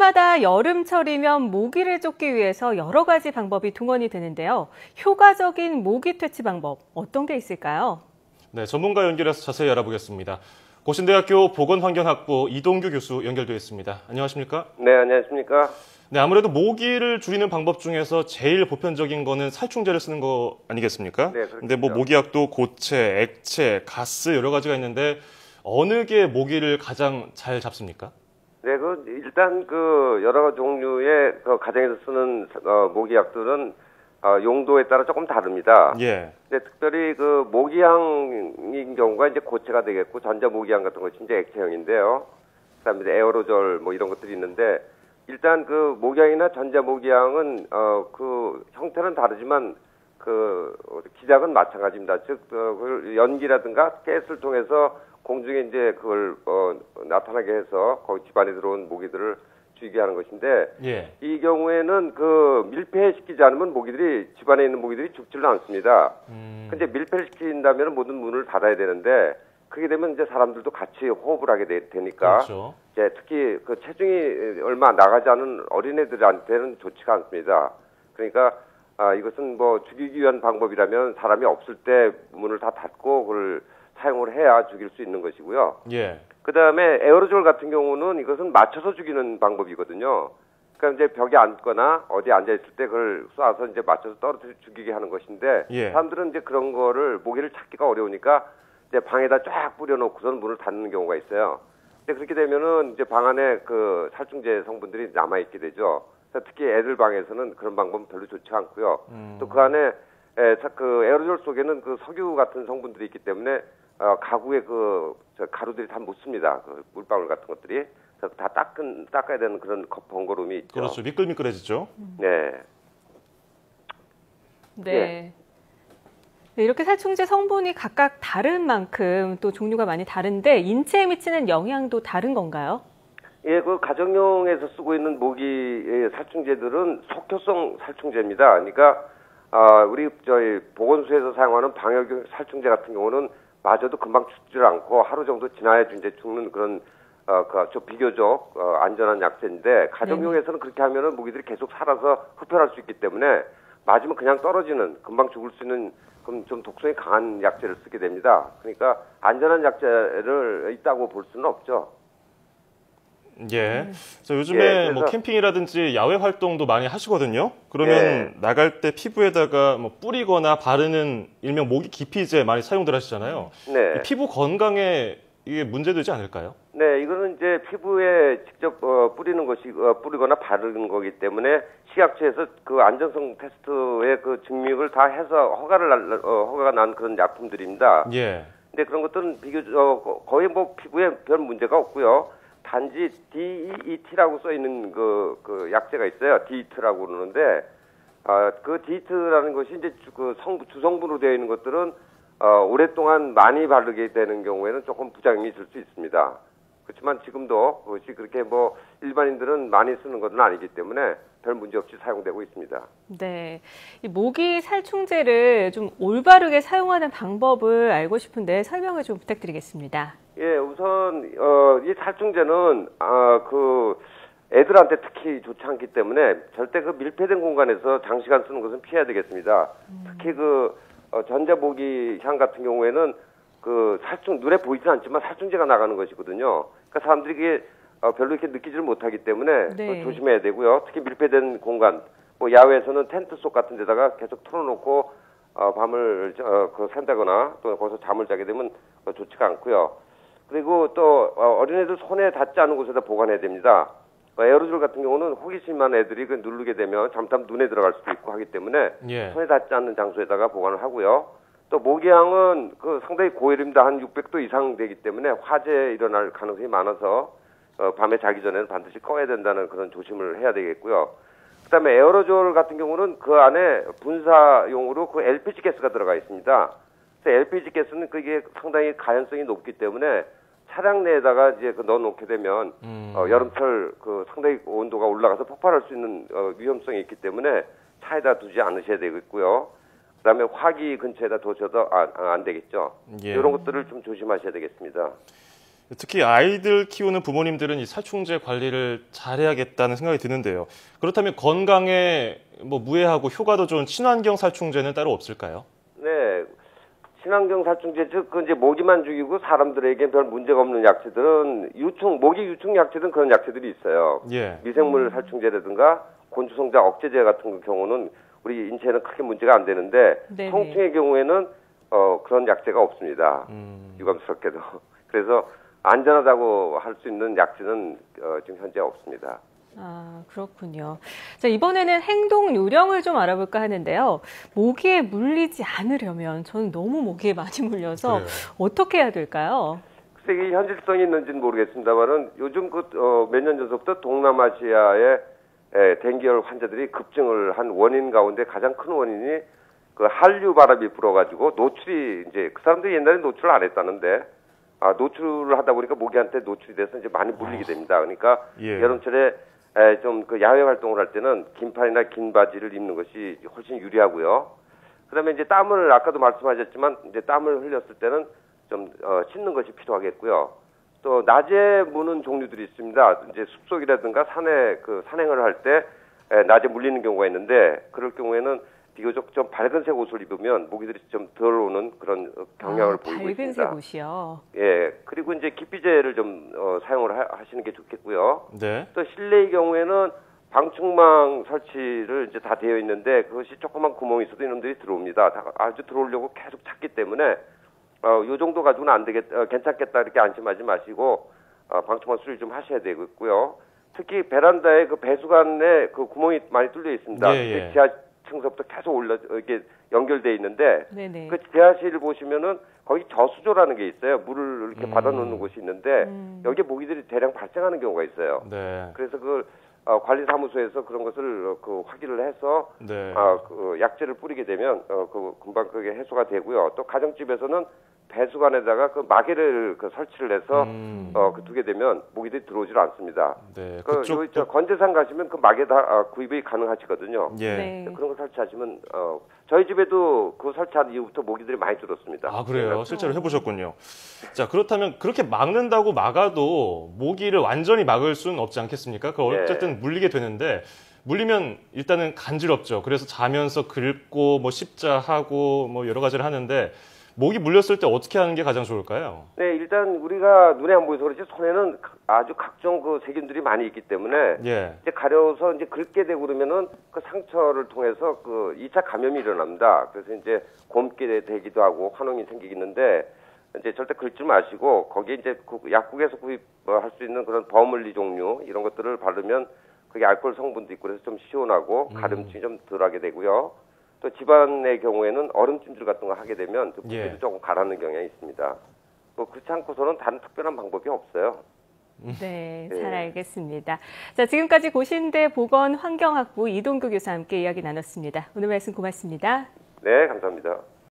올해마다 여름철이면 모기를 쫓기 위해서 여러 가지 방법이 동원이 되는데요. 효과적인 모기 퇴치 방법 어떤 게 있을까요? 네, 전문가 연결해서 자세히 알아보겠습니다. 고신대학교 보건환경학부 이동규 교수 연결되어 있습니다. 안녕하십니까? 네, 안녕하십니까? 네, 아무래도 모기를 줄이는 방법 중에서 제일 보편적인 거는 살충제를 쓰는 거 아니겠습니까? 네, 그렇죠. 근데 뭐 모기약도 고체, 액체, 가스 여러 가지가 있는데 어느 게 모기를 가장 잘 잡습니까? 네, 일단 여러 종류의 가정에서 쓰는 모기약들은 용도에 따라 조금 다릅니다. 예. 근데 특별히 모기향인 경우가 이제 고체가 되겠고, 전자 모기향 같은 것이 이제 액체형인데요. 그다음에 이제 에어로졸 뭐 이런 것들이 있는데, 일단 모기향이나 전자 모기향은 형태는 다르지만 기작은 마찬가지입니다. 즉 연기라든가 가스를 통해서 공중에 이제 그걸 나타나게 해서 거기 집안에 들어온 모기들을 죽이게 하는 것인데, 예. 이 경우에는 밀폐시키지 않으면 집안에 있는 모기들이 죽지는 않습니다. 근데 밀폐를 시킨다면 모든 문을 닫아야 되는데, 그게 되면 이제 사람들도 같이 호흡을 하게 되니까, 그렇죠. 이제 특히 체중이 얼마 나가지 않은 어린애들한테는 좋지가 않습니다. 그러니까 이것은 뭐 죽이기 위한 방법이라면 사람이 없을 때 문을 다 닫고 그걸 사용을 해야 죽일 수 있는 것이고요. 예. 그 다음에 에어로졸 같은 경우는 이것은 맞춰서 죽이는 방법이거든요. 그러니까 이제 벽에 앉거나 어디 앉아있을 때 그걸 쏴서 이제 맞춰서 떨어뜨려 죽이게 하는 것인데, 예. 사람들은 이제 그런 거를 모기를 찾기가 어려우니까 이제 방에다 쫙 뿌려놓고선 문을 닫는 경우가 있어요. 근데 그렇게 되면은 이제 방 안에 살충제 성분들이 남아있게 되죠. 특히 애들 방에서는 그런 방법은 별로 좋지 않고요. 또 그 안에 에어로졸 속에는 석유 같은 성분들이 있기 때문에 가구에 가루들이 다 묻습니다. 물방울 같은 것들이. 그래서 다 닦아야 되는 그런 번거로움이 있죠. 그렇죠. 미끌미끌해지죠. 네. 네. 예. 네, 이렇게 살충제 성분이 각각 다른 만큼 또 종류가 많이 다른데 인체에 미치는 영향도 다른 건가요? 예, 가정용에서 쓰고 있는 모기 살충제들은 속효성 살충제입니다. 그러니까 저희 보건소에서 사용하는 방역 살충제 같은 경우는 마저도 금방 죽지를 않고 하루 정도 지나야 이제 죽는 그런 비교적 안전한 약제인데, 가정용에서는 그렇게 하면은 모기들이 계속 살아서 흡혈할 수 있기 때문에 맞으면 그냥 떨어지는, 금방 죽을 수 있는 좀 독성이 강한 약제를 쓰게 됩니다. 그러니까 안전한 약제를 있다고 볼 수는 없죠. 예. 그래서 요즘에 예, 뭐 캠핑이라든지 야외 활동도 많이 하시거든요. 그러면 예. 나갈 때 피부에다가 뭐 뿌리거나 바르는 일명 모기 기피제 많이 사용들 하시잖아요. 네. 이 피부 건강에 이게 문제되지 않을까요? 네, 이거는 이제 피부에 직접 뿌리는 것이 뿌리거나 바르는 거기 때문에 식약처에서 안전성 테스트의 증명을 다 해서 허가가 난 그런 약품들입니다. 예. 근데 그런 것들은 비교적 거의 뭐 피부에 별 문제가 없고요. 단지 DEET라고 써 있는 약제가 있어요. DEET라고 그러는데, DEET라는 것이 이제 주성분으로 되어 있는 것들은 오랫동안 많이 바르게 되는 경우에는 조금 부작용이 있을 수 있습니다. 그렇지만 지금도 그것이 그렇게 뭐 일반인들은 많이 쓰는 것은 아니기 때문에 별 문제 없이 사용되고 있습니다. 네, 이 모기 살충제를 좀 올바르게 사용하는 방법을 알고 싶은데 설명을 좀 부탁드리겠습니다. 예, 우선 이 살충제는 애들한테 특히 좋지 않기 때문에 절대 밀폐된 공간에서 장시간 쓰는 것은 피해야 되겠습니다. 특히 전자 모기향 같은 경우에는 눈에 보이진 않지만 살충제가 나가는 것이거든요. 그러니까 사람들이 이게 별로 이렇게 느끼지를 못하기 때문에 네. 조심해야 되고요. 특히 밀폐된 공간, 뭐 야외에서는 텐트 속 같은 데다가 계속 틀어놓고 밤을 샌다거나 또 거기서 잠을 자게 되면 좋지가 않고요. 그리고 또 어린애들 손에 닿지 않은 곳에다 보관해야 됩니다. 에어로졸 같은 경우는 호기심한 애들이 누르게 되면 잘못하면 눈에 들어갈 수도 있고 하기 때문에 예. 손에 닿지 않는 장소에다가 보관을 하고요. 또 모기향은 상당히 고열입니다. 한 600도 이상 되기 때문에 화재 일어날 가능성이 많아서 밤에 자기 전에는 반드시 꺼야 된다는 그런 조심을 해야 되겠고요. 그다음에 에어로졸 같은 경우는 그 안에 분사용으로 LPG 가스가 들어가 있습니다. 그래서 LPG 가스는 그게 상당히 가연성이 높기 때문에 차량 내에다가 이제 넣어놓게 되면 여름철 상당히 온도가 올라가서 폭발할 수 있는 위험성이 있기 때문에 차에다 두지 않으셔야 되겠고요. 그다음에 화기 근처에다 두셔도 안 되겠죠. 예. 이런 것들을 좀 조심하셔야 되겠습니다. 특히 아이들 키우는 부모님들은 이 살충제 관리를 잘해야겠다는 생각이 드는데요. 그렇다면 건강에 무해하고 효과도 좋은 친환경 살충제는 따로 없을까요? 네. 친환경 살충제, 즉, 이제 모기만 죽이고 사람들에게 별 문제가 없는 약재들은 모기 유충 약재든 그런 약재들이 있어요. 예. 미생물 살충제라든가 곤충성장 억제제 같은 경우는 우리 인체에는 크게 문제가 안 되는데, 네네. 성충의 경우에는, 그런 약재가 없습니다. 유감스럽게도. 그래서 안전하다고 할 수 있는 약재는, 지금 현재 없습니다. 아, 그렇군요. 자, 이번에는 행동 요령을 좀 알아볼까 하는데요. 모기에 물리지 않으려면 저는 너무 모기에 많이 물려서 그래요. 어떻게 해야 될까요? 글쎄, 이게 현실성이 있는지는 모르겠습니다만은 요즘 몇 년 전부터 동남아시아의 댕기열 환자들이 급증을 한 원인 가운데 가장 큰 원인이 그 한류 바람이 불어가지고 노출이 이제 그 사람들이 옛날에 노출을 안 했다는데 노출을 하다 보니까 모기한테 노출이 돼서 이제 많이 물리게 됩니다. 그러니까 예. 여름철에 좀 그 야외 활동을 할 때는 긴팔이나 긴 바지를 입는 것이 훨씬 유리하고요. 그다음에 이제 땀을 아까도 말씀하셨지만 이제 땀을 흘렸을 때는 좀 씻는 것이 필요하겠고요. 또 낮에 무는 종류들이 있습니다. 이제 숲속이라든가 산에 산행을 할 때 낮에 물리는 경우가 있는데 그럴 경우에는 비교적 좀 밝은색 옷을 입으면 모기들이 좀 덜 오는 그런 경향을 보이고 있습니다. 밝은색 옷이요. 예, 그리고 이제 기피제를 좀 사용을 하시는 게 좋겠고요. 네. 또 실내의 경우에는 방충망 설치를 이제 다 되어 있는데 그것이 조그만 구멍이 있어도 이놈들이 들어옵니다. 아주 들어오려고 계속 찾기 때문에 요 정도 가지고는 안 되겠다, 괜찮겠다 이렇게 안심하지 마시고 방충망 수리 좀 하셔야 되겠고요. 특히 베란다에 그 배수관에 그 구멍이 많이 뚫려 있습니다. 예, 예. 지하층서부터 계속 이렇게 연결돼 있는데 네네. 그 지하실 보시면은 거기 저수조라는 게 있어요. 물을 이렇게 받아놓는 곳이 있는데 여기에 모기들이 대량 발생하는 경우가 있어요. 네. 그래서 관리사무소에서 그런 것을 확인을 해서 네. 약재를 뿌리게 되면 금방 그게 해소가 되고요. 또 가정집에서는 배수관에다가 그 마개를 설치를 해서 두게 되면 모기들이 들어오질 않습니다. 네. 저 건재산 가시면 그 마개 다 구입이 가능하시거든요. 예. 네. 그런 거 설치하시면 저희 집에도 그거 설치한 이후부터 모기들이 많이 들었습니다. 아, 그래요? 실제로 해보셨군요. 자, 그렇다면 그렇게 막는다고 막아도 모기를 완전히 막을 수는 없지 않겠습니까? 그 어쨌든 물리게 되는데 물리면 일단은 간지럽죠. 그래서 자면서 긁고 십자하고 여러 가지를 하는데 모기 물렸을 때 어떻게 하는 게 가장 좋을까요? 네, 일단 우리가 눈에 안 보여서 그렇지 손에는 아주 각종 세균들이 많이 있기 때문에 예. 이제 가려워서 이제 긁게 되고 그러면은 그 상처를 통해서 2차 감염이 일어납니다. 그래서 이제 곰게 되기도 하고 환웅이 생기는데 이제 절대 긁지 마시고 거기에 이제 약국에서 구입할 수 있는 그런 버물리 종류 이런 것들을 바르면 그게 알코올 성분도 있고 그래서 좀 시원하고 가름증이 좀 덜하게 되고요. 또 집안의 경우에는 얼음찜질 같은 거 하게 되면 부피를 조금 가라앉는 경향이 있습니다. 그렇지 않고서는 다른 특별한 방법이 없어요. 네, 잘 알겠습니다. 자, 지금까지 고신대 보건환경학부 이동규 교수와 함께 이야기 나눴습니다. 오늘 말씀 고맙습니다. 네, 감사합니다.